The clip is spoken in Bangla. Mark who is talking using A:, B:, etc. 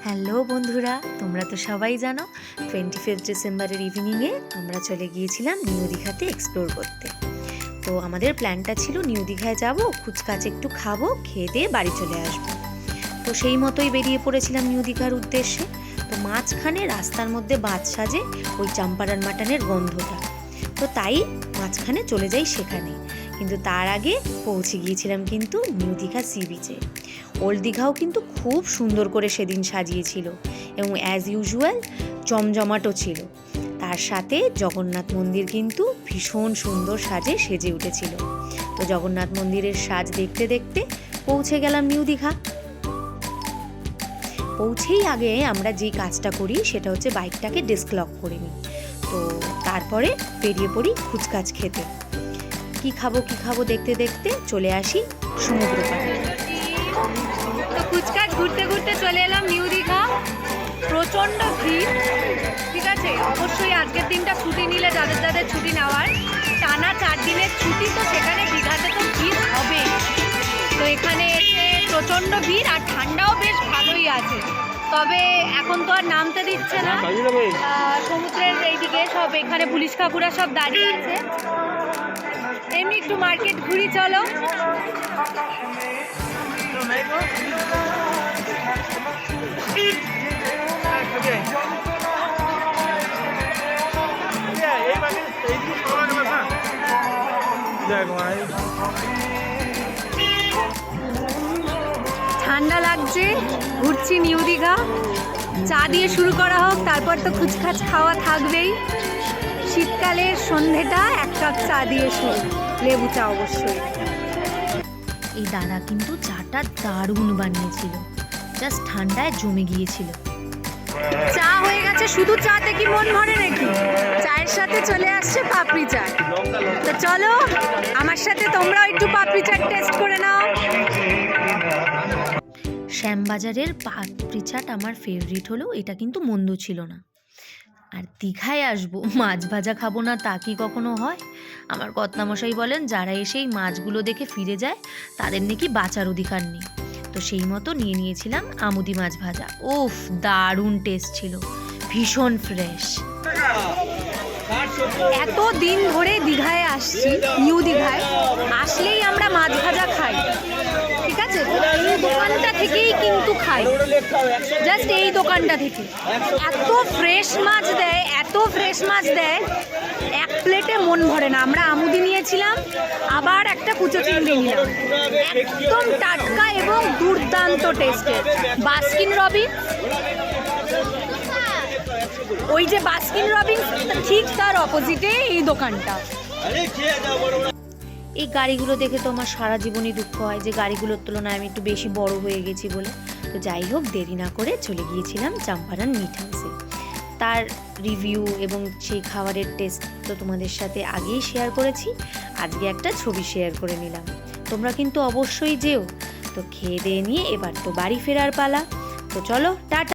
A: হ্যালো বন্ধুরা, তোমরা তো সবাই জানো 25 ডিসেম্বরের ইভিনিংয়ে আমরা চলে গিয়েছিলাম নিউ দীঘাতে এক্সপ্লোর করতে। তো আমাদের প্ল্যানটা ছিল নিউ দীঘায় যাবো, কুচকাচ একটু খাবো, খেয়ে দিয়ে বাড়ি চলে আসবো। তো সেই মতোই বেরিয়ে পড়েছিলাম নিউ দীঘার উদ্দেশ্যে। তো মাঝখানে রাস্তার মধ্যে বাজ সাজে ওই চাম্পারান মাটনের গন্ধটা, তো তাই মাঝখানে চলে যাই সেখানে। কিন্তু তার আগে পৌঁছে গিয়েছিলাম কিন্তু নিউ দীঘা সি বিচে। ওল্ড দীঘাও কিন্তু খুব সুন্দর করে সেদিন সাজিয়েছিল এবং অ্যাজ ইউজুয়াল জমজমাটও ছিল। তার সাথে জগন্নাথ মন্দির কিন্তু ভীষণ সুন্দর সাজে সেজে উঠেছিল। তো জগন্নাথ মন্দিরের সাজ দেখতে দেখতে পৌঁছে গেলাম নিউ দীঘা। পৌঁছেই আগে আমরা যে কাজটা করি সেটা হচ্ছে বাইকটাকে ডেস্ক লক করে নিই। তো তারপরে বেরিয়ে পড়ি কুচকাচ খেতে। কি খাবো দেখতে দেখতে চলে আসি সমুদ্র পাড়ে। তো কুচকাচ ঘুরতে ঘুরতে চলে এলাম নিউ দীঘা। প্রচণ্ড ভিড়, ঠিক আছে। অবশ্যই আজকের দিনটা ছুটি নিলে যাদের যাদের ছুটি নেওয়ার, টানা 4 দিনের ছুটি, তো সেখানে দীঘাতে তো ভিড় হবে। তো এখানে এসে প্রচণ্ড ভিড়, আর ঠান্ডাও বেশ ভালোই আছে। তবে এখন তো আর নামতে দিচ্ছে না, সমুদ্রের এইদিকে সব এখানে পুলিশ কাকুরা সব দাঁড়িয়ে আছে। এমনি একটু মার্কেট ঘুরি, চলো। ঠান্ডা লাগছে, ঘুরছি নিউ দীঘা। চা দিয়ে শুরু করা হোক, তারপর তো কুচকাচ খাওয়া থাকবেই। শীতকালের সন্ধেটা 1 কাপ চা দিয়ে শুরু, লেবু চা অবশ্যই। এই দাদা কিন্তু চাটা দারুণ বানিয়েছিল, জাস্ট ঠান্ডায় জমে গিয়েছিল। চা হয়ে গেছে, শুধু চাতে কি মন ভরে নাকি? চায়ের সাথে চলে আসছে পাপড়ি চাট। তো চলো আমার সাথে তোমরাও একটু পাপড়ি চাট টেস্ট করে নাও। শ্যামবাজারের পাপড়ি চাট আমার ফেভারিট হলেও এটা কিন্তু মন্দ ছিল না। আর দীঘায় আসবো, মাছ ভাজা খাবো না তা কি কখনো হয়? আমার কর্তামশাই বলেন যারা এসে এই মাছগুলো দেখে ফিরে যায় তাদের নাকি বাঁচার অধিকার নেই। তো সেই মতো নিয়ে নিয়েছিলাম আমুদি মাছ ভাজা। উফ, দারুণ টেস্ট ছিল, ভীষণ ফ্রেশ। এত দিন ধরে দীঘায় আসছি, নিউ দীঘায় আসলেই আমরা মাছ ভাজা খাই, ঠিক আছে। এই দোকানটা থেকেই কিন্তু খাই, জাস্ট এই দোকানটা থেকে এত ফ্রেশ মাছ দেয়, এত ফ্রেশ মাছ দেয়, এক প্লেটে মন ভরে না। আমরা আমুদি নিয়েছিলাম, আবার একটা কুচো চিংড়ি নিলাম, একদম টাটকা এবং দুর্দান্ত টেস্টের। বাস্কিন রবিন্স, ওই যে বাস্কিন রবিন্স ঠিক তার অপোজিটে এই দোকানটা। এই গাড়িগুলো দেখে তো আমার সারা জীবনই দুঃখ হয় যে গাড়িগুলোর তুলনায় আমি একটু বেশি বড় হয়ে গেছি বলে। তো যাই হোক, দেরি না করে চলে গিয়েছিলাম চাম্পারান মিট হাউসে। তার রিভিউ এবং সেই খাবারের টেস্ট তো তোমাদের সাথে আগেই শেয়ার করেছি, আজকে একটা ছবি শেয়ার করে নিলাম। তোমরা কিন্তু অবশ্যই যেও। তো খেয়ে দিয়ে নিয়ে এবার তো বাড়ি ফেরার পালা। তো চলো, টাটা।